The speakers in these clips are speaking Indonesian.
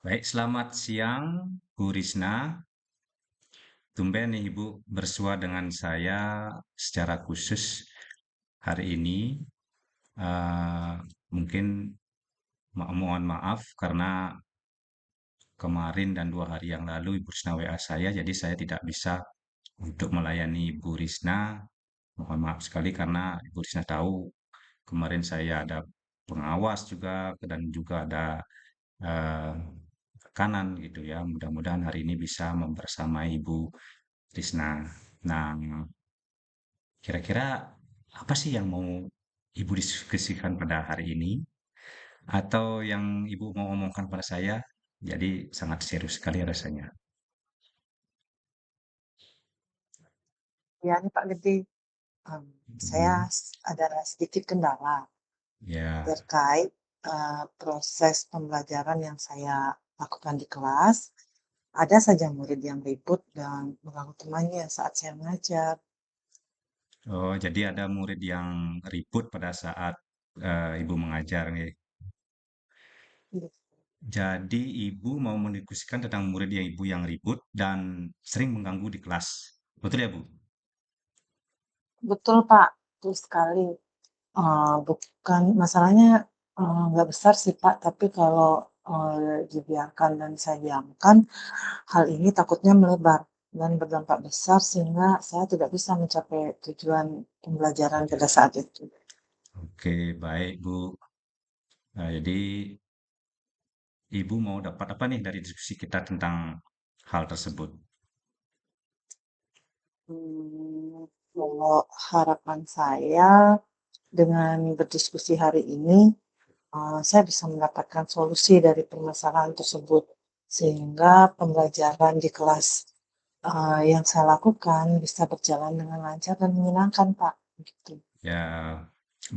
Baik, selamat siang, Bu Risna. Tumben nih Ibu bersua dengan saya secara khusus hari ini. Eh, Mungkin mohon maaf karena kemarin dan 2 hari yang lalu Ibu Risna WA saya, jadi saya tidak bisa untuk melayani Ibu Risna. Mohon maaf sekali karena Ibu Risna tahu kemarin saya ada pengawas juga dan juga ada eh, tekanan gitu ya. Mudah-mudahan hari ini bisa membersamai Ibu Risna. Nah, kira-kira apa sih yang mau Ibu diskusikan pada hari ini? Atau yang Ibu mau omongkan pada saya? Jadi sangat serius sekali rasanya. Ya, nih Pak Gede, em, saya Hmm, ada sedikit kendala ya, terkait proses pembelajaran yang saya lakukan di kelas. Ada saja murid yang ribut dan mengganggu temannya saat saya mengajar. oh jadi ada murid yang ribut pada saat Ibu mengajar nih. Jadi Ibu mau mendiskusikan tentang murid yang Ibu yang ribut dan sering mengganggu di kelas. Betul ya Bu? Betul Pak, betul sekali. Bukan masalahnya nggak besar sih Pak, tapi kalau dibiarkan dan saya diamkan, hal ini takutnya melebar dan berdampak besar sehingga saya tidak bisa mencapai tujuan pembelajaran pada saat itu. Oke, baik Bu. Nah, jadi Ibu mau dapat apa nih dari diskusi kita tentang hal tersebut? Kalau harapan saya dengan berdiskusi hari ini, saya bisa mendapatkan solusi dari permasalahan tersebut, sehingga pembelajaran di kelas yang saya lakukan bisa berjalan dengan lancar dan menyenangkan, Pak. Gitu. Ya,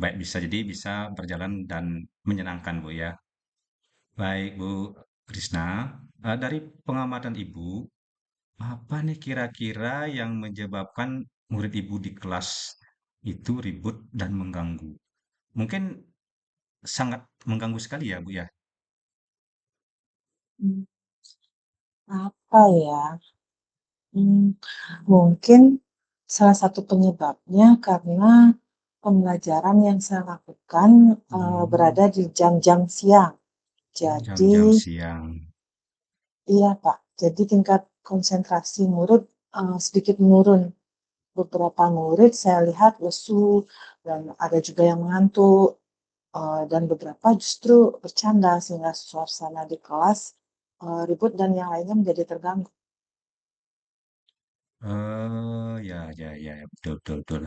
baik bisa jadi bisa berjalan dan menyenangkan, Bu ya. Baik, Bu Krisna, dari pengamatan Ibu, apa nih kira-kira yang menyebabkan murid Ibu di kelas itu ribut dan mengganggu? Mungkin sangat mengganggu sekali ya, Bu ya. Hmm, Apa ya? Hmm, Mungkin salah satu penyebabnya karena pembelajaran yang saya lakukan Hmm, berada di jam-jam siang. Jadi, jam-jam siang. iya Pak, jadi tingkat konsentrasi murid sedikit menurun. Beberapa murid saya lihat lesu dan ada juga yang mengantuk dan beberapa justru bercanda sehingga suasana di kelas ribut dan yang lainnya menjadi terganggu. Ya, ya, ya, ya, betul, betul, betul.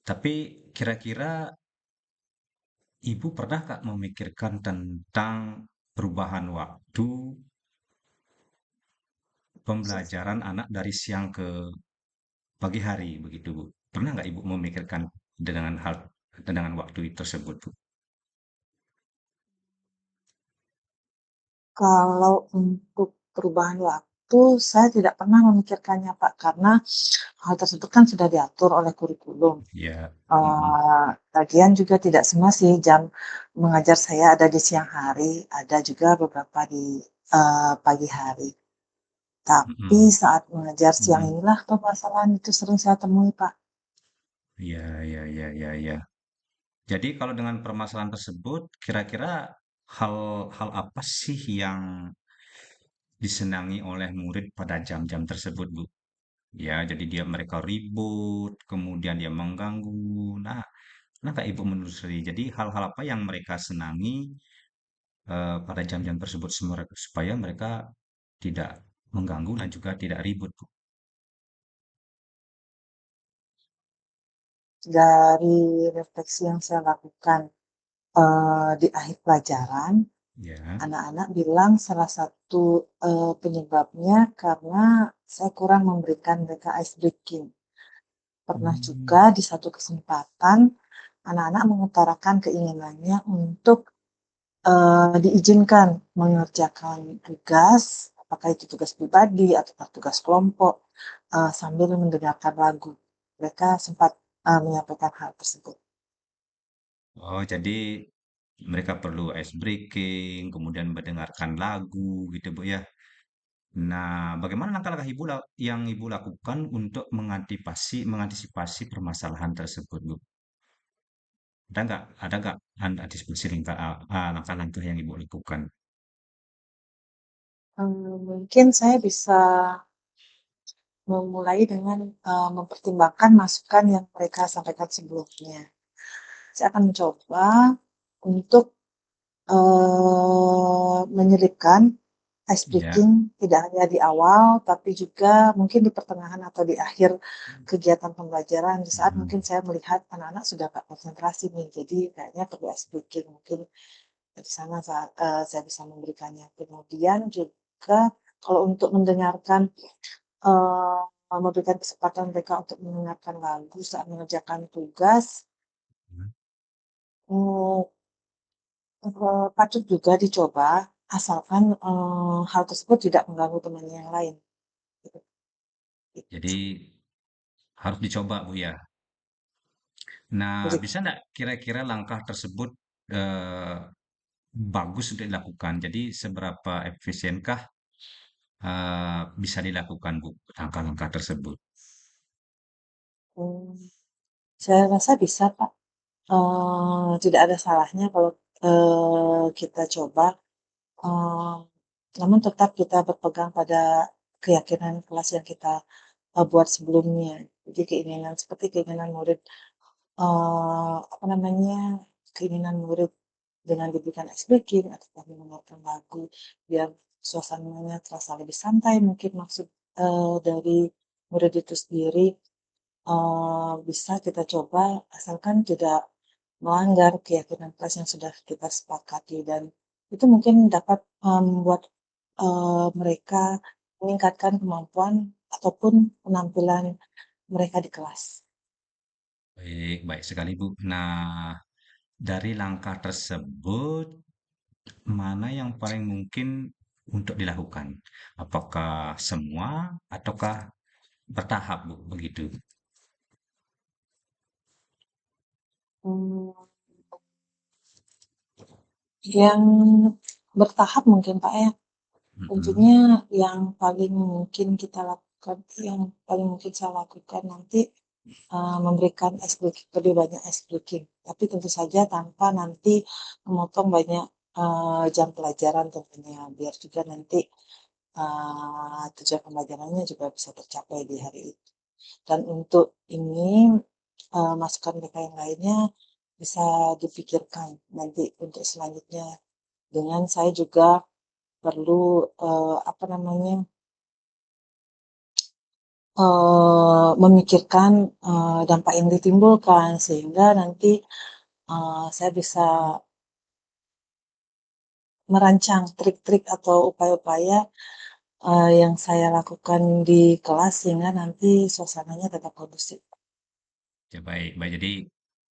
Tapi kira-kira Ibu pernah Kak memikirkan tentang perubahan waktu pembelajaran anak dari siang ke pagi hari begitu Bu? Pernah nggak Ibu memikirkan dengan waktu tersebut Bu? Kalau untuk perubahan waktu, saya tidak pernah memikirkannya, Pak, karena hal tersebut kan sudah diatur oleh kurikulum. Ya, mm-mm, Lagian juga tidak semua sih jam mengajar saya ada di siang hari, ada juga beberapa di pagi hari. Tapi mm-mm, saat mengajar siang mm-mm. inilah permasalahan itu sering saya temui, Pak. Ya, ya, ya, ya, ya. Jadi kalau dengan permasalahan tersebut, kira-kira hal apa sih yang disenangi oleh murid pada jam-jam tersebut Bu? Ya, jadi mereka ribut, kemudian dia mengganggu. Nah, kenapa Ibu menelusuri? Jadi hal-hal apa yang mereka senangi pada jam-jam tersebut supaya mereka tidak mengganggu dan juga tidak ribut, Bu. Dari refleksi yang saya lakukan di akhir pelajaran, Ya. anak-anak bilang salah satu penyebabnya karena saya kurang memberikan mereka ice breaking. Pernah juga Hmm. di satu kesempatan anak-anak mengutarakan keinginannya untuk diizinkan mengerjakan tugas, apakah itu tugas pribadi atau tugas kelompok, sambil mendengarkan lagu. Mereka sempat menyampaikan hal tersebut. Oh, jadi Mereka perlu ice breaking, kemudian mendengarkan lagu gitu Bu ya. Nah, bagaimana langkah-langkah yang Ibu lakukan untuk mengantisipasi permasalahan tersebut, Bu? Ada nggak antisipasi langkah-langkah yang Ibu lakukan? Mungkin saya bisa memulai dengan, mempertimbangkan masukan yang mereka sampaikan sebelumnya. Saya akan mencoba untuk, menyelipkan ice Ya. breaking tidak hanya di awal, tapi juga mungkin di pertengahan atau di akhir kegiatan pembelajaran, di saat mungkin Mhm. saya melihat anak-anak sudah nggak konsentrasi nih, jadi kayaknya perlu ice breaking, mungkin di sana saya bisa memberikannya. Kemudian juga kalau untuk mendengarkan, memberikan kesempatan mereka untuk mendengarkan lagu saat mengerjakan tugas, mmm, patut juga dicoba, asalkan, hal tersebut tidak mengganggu temannya yang lain, gitu. Jadi harus dicoba, Bu ya. Nah, Jadi, bisa nggak kira-kira langkah tersebut eh, bagus untuk dilakukan? Jadi seberapa efisienkah bisa dilakukan, Bu, langkah-langkah tersebut? mmm, saya rasa bisa, Pak, tidak ada salahnya kalau, kita coba, eee, namun tetap kita berpegang pada keyakinan kelas yang kita, buat sebelumnya. Jadi seperti keinginan murid, apa namanya, keinginan murid dengan diberikan ice breaking atau mendengarkan lagu biar suasananya terasa lebih santai mungkin maksud, dari murid itu sendiri. Bisa kita coba asalkan tidak melanggar keyakinan kelas yang sudah kita sepakati dan itu mungkin dapat, membuat, mereka meningkatkan kemampuan ataupun penampilan mereka di kelas. Baik, baik sekali, Bu. Nah, dari langkah tersebut, mana yang paling mungkin untuk dilakukan? Apakah semua ataukah bertahap, Bu, begitu? Mmm, yang bertahap mungkin, Pak, ya. Mhm. Tentunya yang paling mungkin kita lakukan yang paling mungkin saya lakukan nanti, memberikan ice breaking, lebih banyak ice breaking. Tapi tentu saja tanpa nanti memotong banyak, jam pelajaran tentunya, biar juga nanti, tujuan pembelajarannya juga bisa tercapai di hari itu. Dan untuk ini, masukan mereka yang lainnya bisa dipikirkan nanti untuk selanjutnya, dengan saya juga perlu, apa namanya, memikirkan, dampak yang ditimbulkan sehingga nanti, saya bisa merancang trik-trik atau upaya-upaya, yang saya lakukan di kelas sehingga nanti suasananya tetap kondusif. Ya, baik, baik. Jadi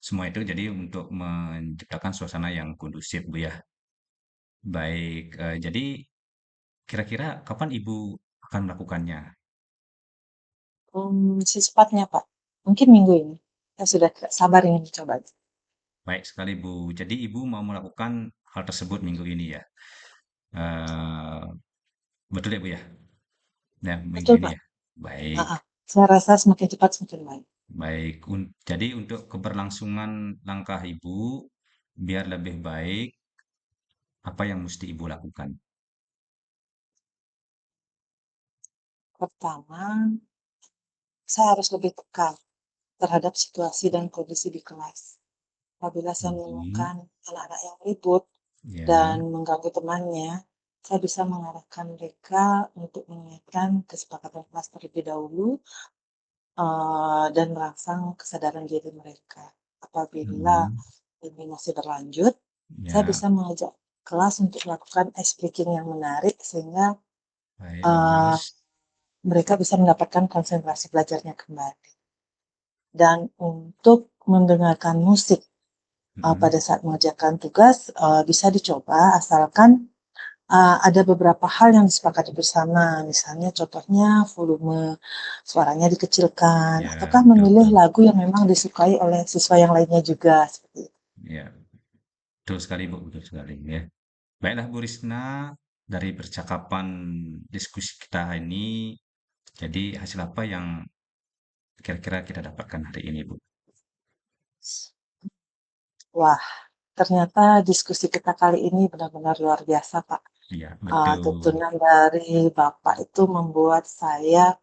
semua itu jadi untuk menciptakan suasana yang kondusif, Bu ya. Baik, jadi kira-kira kapan Ibu akan melakukannya? Secepatnya, Pak. Mungkin minggu ini. Saya sudah tidak sabar ingin mencoba. Baik sekali, Bu. Jadi Ibu mau melakukan hal tersebut minggu ini ya? Eh, betul ya, Bu ya? Ya, minggu Betul, ini Pak. ya. Baik, Heeh. Saya rasa semakin cepat semakin baik. baik. Jadi untuk keberlangsungan langkah Ibu biar lebih baik, apa yang mesti Ibu lakukan? Pertama, saya harus lebih peka terhadap situasi dan kondisi di kelas. Apabila saya Mhm. menemukan anak-anak yang ribut dan Ya. mengganggu temannya, saya bisa mengarahkan mereka untuk mengingatkan kesepakatan kelas terlebih dahulu, dan merangsang kesadaran diri mereka. Apabila Mhm. ini masih berlanjut, saya Ya, bisa mengajak kelas untuk melakukan ice breaking yang menarik sehingga, baik, eee, bagus. mereka bisa mendapatkan konsentrasi belajarnya kembali. Dan untuk mendengarkan musik, pada Mhm. saat mengerjakan tugas, bisa dicoba asalkan, ada beberapa hal yang disepakati bersama. Misalnya contohnya volume suaranya dikecilkan, Ya, ataukah betul, memilih betul. lagu yang memang disukai oleh siswa yang lainnya juga, seperti itu. Ya. betul sekali Bu, betul sekali ya. Baiklah Bu Risna, dari percakapan diskusi kita ini, jadi hasil apa yang kira-kira kita dapatkan hari ini Bu? Wah, ternyata diskusi kita kali ini benar-benar luar biasa, Pak. Iya, betul. Tuntunan dari Bapak itu membuat saya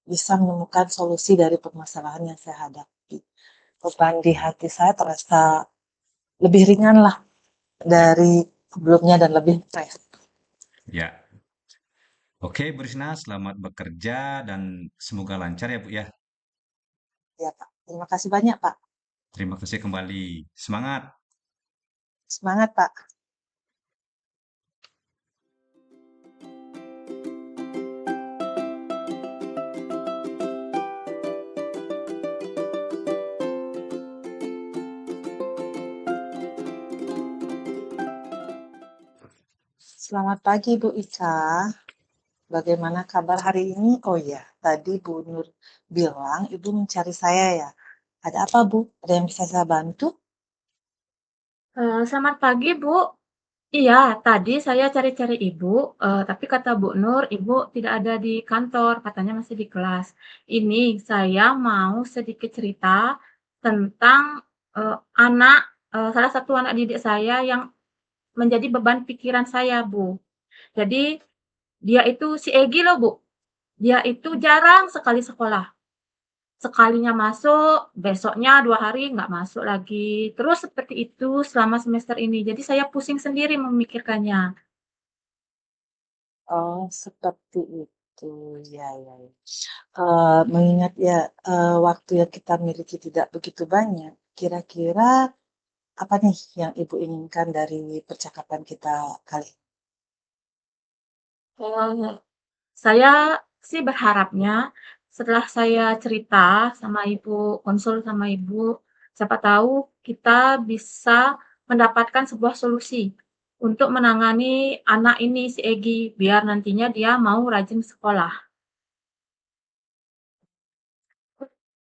bisa menemukan solusi dari permasalahan yang saya hadapi. Beban di hati saya terasa lebih ringan lah Ya, dari sebelumnya dan lebih fresh. ya. Oke, Bu Risna, selamat bekerja dan semoga lancar ya Bu ya. Ya, Pak. Terima kasih banyak, Pak. Terima kasih kembali. Semangat. Semangat, Pak. Selamat pagi, Bu Ika. Bagaimana kabar hari ini? Oh ya, tadi Bu Nur bilang Ibu mencari saya ya. Ada apa, Bu? Ada yang bisa saya bantu? Selamat pagi, Bu. Iya, tadi saya cari-cari Ibu, tapi kata Bu Nur, Ibu tidak ada di kantor, katanya masih di kelas. Ini saya mau sedikit cerita tentang, anak, salah satu anak didik saya yang menjadi beban pikiran saya, Bu. Jadi dia itu si Egy loh, Bu. Dia itu jarang sekali sekolah. Sekalinya masuk, besoknya 2 hari nggak masuk lagi. Terus seperti itu selama semester ini. Jadi saya pusing sendiri memikirkannya. Oh, seperti itu. Ya, ya, ya. Mengingat ya, waktu yang kita miliki tidak begitu banyak, kira-kira apa nih yang Ibu inginkan dari percakapan kita kali ini? Eee, saya sih berharapnya setelah saya cerita sama Ibu, konsul sama Ibu, siapa tahu kita bisa mendapatkan sebuah solusi untuk menangani anak ini, si Egy, biar nantinya dia mau rajin sekolah.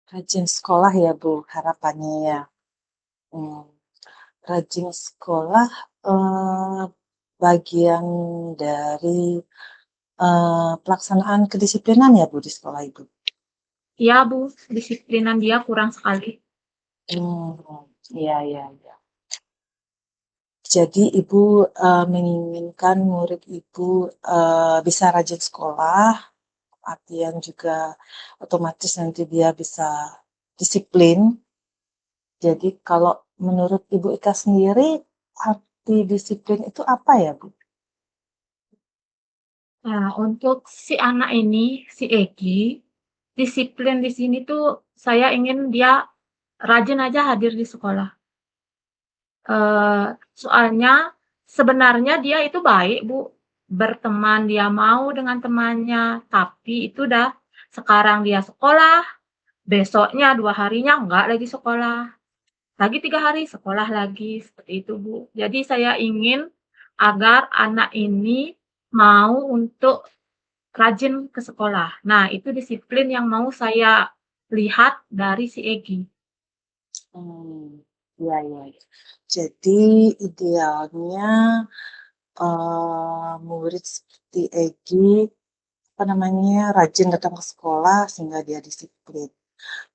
Rajin sekolah ya, Bu, harapannya ya. Hmm, rajin sekolah bagian dari pelaksanaan kedisiplinan ya, Bu, di sekolah Ibu? Iya, Bu, disiplinan dia kurang sekali. Iya, iya, iya. Jadi Ibu menginginkan murid Ibu bisa rajin sekolah, artian juga otomatis nanti dia bisa disiplin. Jadi kalau menurut Ibu Ika sendiri, arti disiplin itu apa ya, Bu? Nah, untuk si anak ini, si Egy, disiplin di sini tuh saya ingin dia rajin aja hadir di sekolah. Soalnya sebenarnya dia itu baik, Bu, berteman, dia mau dengan temannya, tapi itu dah sekarang dia sekolah, besoknya 2 harinya enggak lagi sekolah, lagi 3 hari sekolah lagi, seperti itu, Bu. Jadi saya ingin agar anak ini mau untuk rajin ke sekolah. Nah, itu disiplin yang mau saya lihat dari si Egy. Iya, iya, iya. Jadi idealnya murid seperti Egy, apa namanya, rajin datang ke sekolah sehingga dia disiplin.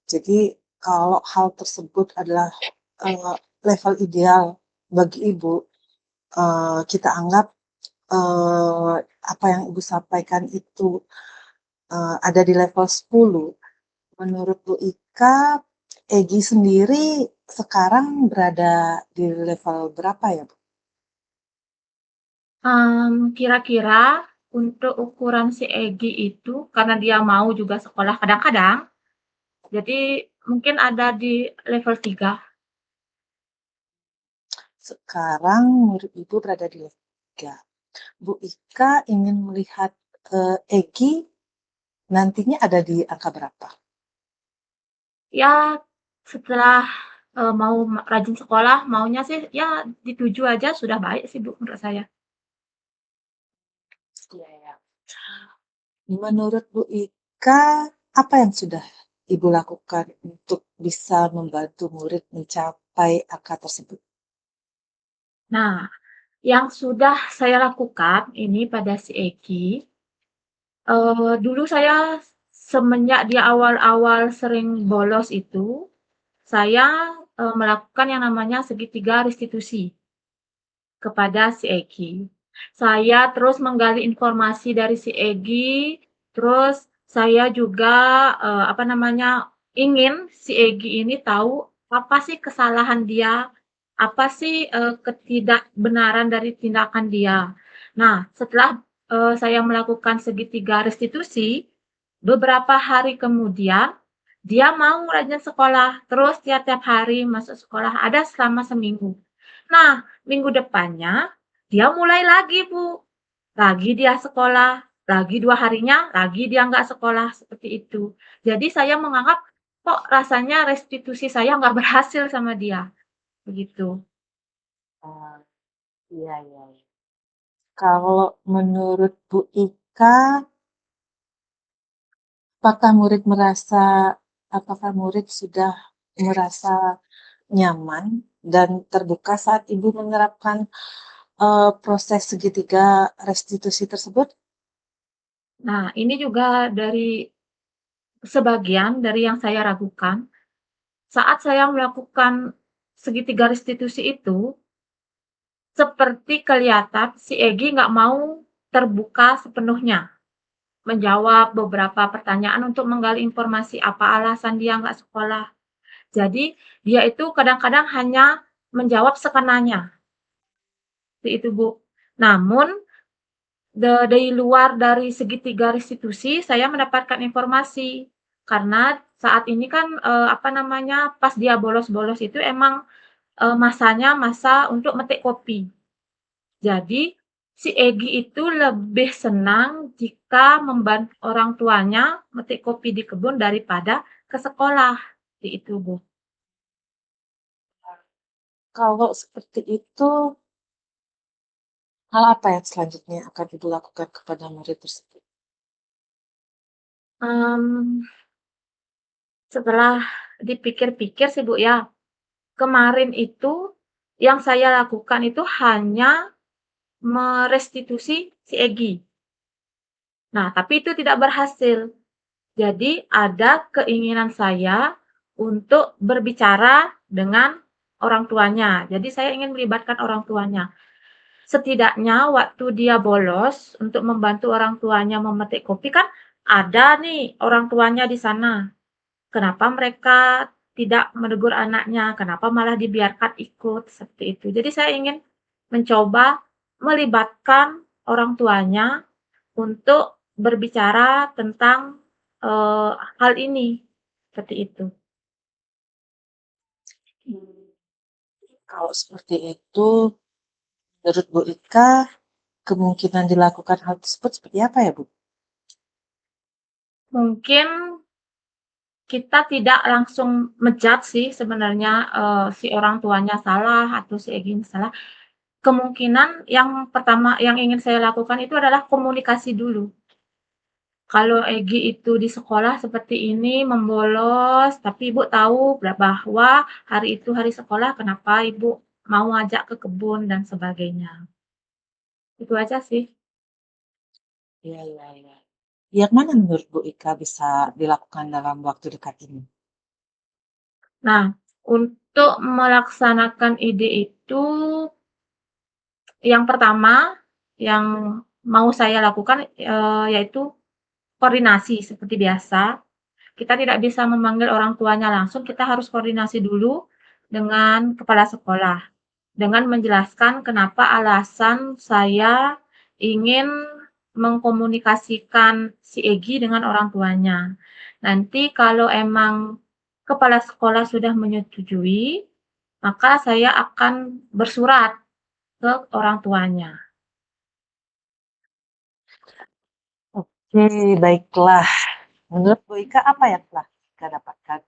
Jadi kalau hal tersebut adalah eee, level ideal bagi Ibu, kita anggap, eee, apa yang Ibu sampaikan itu, ada di level 10. Menurut Bu Ika, Egy sendiri sekarang berada di level berapa ya, Bu? Kira-kira untuk ukuran si Egy itu karena dia mau juga sekolah kadang-kadang, jadi mungkin ada di level 3. Sekarang murid Ibu berada di level 3. Bu Ika ingin melihat, Egy nantinya ada di angka berapa? Ya setelah, mau rajin sekolah, maunya sih ya di 7 aja sudah baik sih, Bu, menurut saya. Iya, ya. Menurut Bu Ika, apa yang sudah Ibu lakukan untuk bisa membantu murid mencapai angka tersebut? Nah, yang sudah saya lakukan ini pada si Egi, dulu saya semenjak dia awal-awal sering bolos itu, saya, melakukan yang namanya segitiga restitusi kepada si Egi. Saya terus menggali informasi dari si Egi, terus saya juga, apa namanya, ingin si Egi ini tahu apa sih kesalahan dia, apa sih, ketidakbenaran dari tindakan dia. Nah, setelah, saya melakukan segitiga restitusi, beberapa hari kemudian dia mau rajin sekolah, terus tiap-tiap hari masuk sekolah, ada selama seminggu. Nah, minggu depannya dia mulai lagi, Bu. Lagi dia sekolah, lagi 2 harinya, lagi dia nggak sekolah, seperti itu. Jadi saya menganggap, kok rasanya restitusi saya nggak berhasil sama dia, begitu. Oh, iya, iya, iya. Kalau menurut Bu Ika, apakah murid sudah merasa nyaman dan terbuka saat Ibu menerapkan proses segitiga restitusi tersebut? Nah, ini juga dari sebagian dari yang saya ragukan, saat saya melakukan segitiga restitusi itu, seperti kelihatan si Egi nggak mau terbuka sepenuhnya, menjawab beberapa pertanyaan untuk menggali informasi apa alasan dia nggak sekolah. Jadi, dia itu kadang-kadang hanya menjawab sekenanya, seperti itu, Bu. Namun, dari luar dari segitiga restitusi, saya mendapatkan informasi. Karena saat ini kan, apa namanya, pas dia bolos-bolos itu emang, masanya masa untuk metik kopi. Jadi, si Egi itu lebih senang jika membantu orang tuanya metik kopi di kebun daripada ke sekolah, seperti itu, Bu. Kalau seperti itu, hal apa yang selanjutnya akan Ibu lakukan kepada murid tersebut? Mmm, Setelah dipikir-pikir sih, Bu, ya, kemarin itu yang saya lakukan itu hanya merestitusi si Egi. Nah, tapi itu tidak berhasil. Jadi ada keinginan saya untuk berbicara dengan orang tuanya. Jadi saya ingin melibatkan orang tuanya. Setidaknya waktu dia bolos untuk membantu orang tuanya memetik kopi kan ada nih orang tuanya di sana. Kenapa mereka tidak menegur anaknya? Kenapa malah dibiarkan ikut seperti itu? Jadi saya ingin mencoba melibatkan orang tuanya untuk berbicara tentang, eee, hal ini, seperti itu. Hmm, Kalau seperti itu, menurut Bu Ika, kemungkinan dilakukan hal tersebut seperti apa ya, Bu? Mungkin kita tidak langsung me-judge sih sebenarnya, si orang tuanya salah atau si Egy ini salah. Kemungkinan yang pertama yang ingin saya lakukan itu adalah komunikasi dulu. Kalau Egy itu di sekolah seperti ini membolos, tapi Ibu tahu bahwa hari itu hari sekolah, kenapa Ibu mau ajak ke kebun dan sebagainya. Itu aja sih. Iya, iya, iya. Yang mana menurut Bu Ika bisa dilakukan dalam waktu dekat ini? Nah, untuk melaksanakan ide itu, yang pertama yang mau saya lakukan, yaitu koordinasi seperti biasa. Kita tidak bisa memanggil orang tuanya langsung, kita harus koordinasi dulu dengan kepala sekolah, dengan menjelaskan kenapa alasan saya ingin mengkomunikasikan si Egy dengan orang tuanya. Nanti kalau emang kepala sekolah sudah menyetujui, maka saya akan bersurat ke orang tuanya. Oke, baiklah. Menurut Bu Ika, apa yang telah Ika dapatkan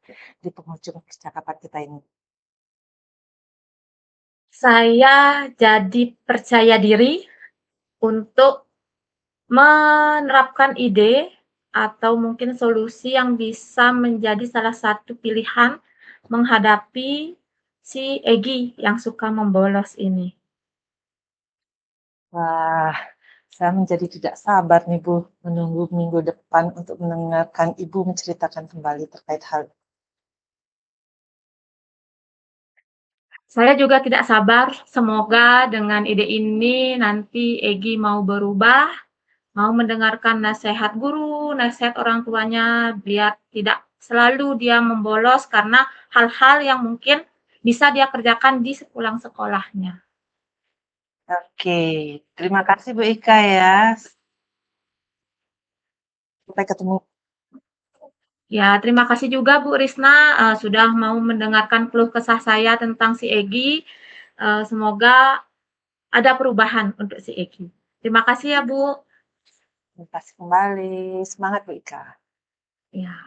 di penghujung percakapan kita ini? Saya jadi percaya diri untuk menerapkan ide atau mungkin solusi yang bisa menjadi salah satu pilihan menghadapi si Egi yang suka membolos ini? Wah, saya menjadi tidak sabar nih Bu, menunggu minggu depan untuk mendengarkan Ibu menceritakan kembali terkait hal ini. Saya juga tidak sabar, semoga dengan ide ini nanti Egi mau berubah, mau mendengarkan nasihat guru, nasihat orang tuanya, biar tidak selalu dia membolos karena hal-hal yang mungkin bisa dia kerjakan di sepulang sekolahnya. Oke, terima kasih Bu Ika ya. Sampai ketemu. Ya, terima kasih juga Bu Risna, sudah mau mendengarkan keluh kesah saya tentang si Egi. Semoga ada perubahan untuk si Egi. Terima kasih ya Bu. Terima kasih kembali. Semangat Bu Ika. Ya.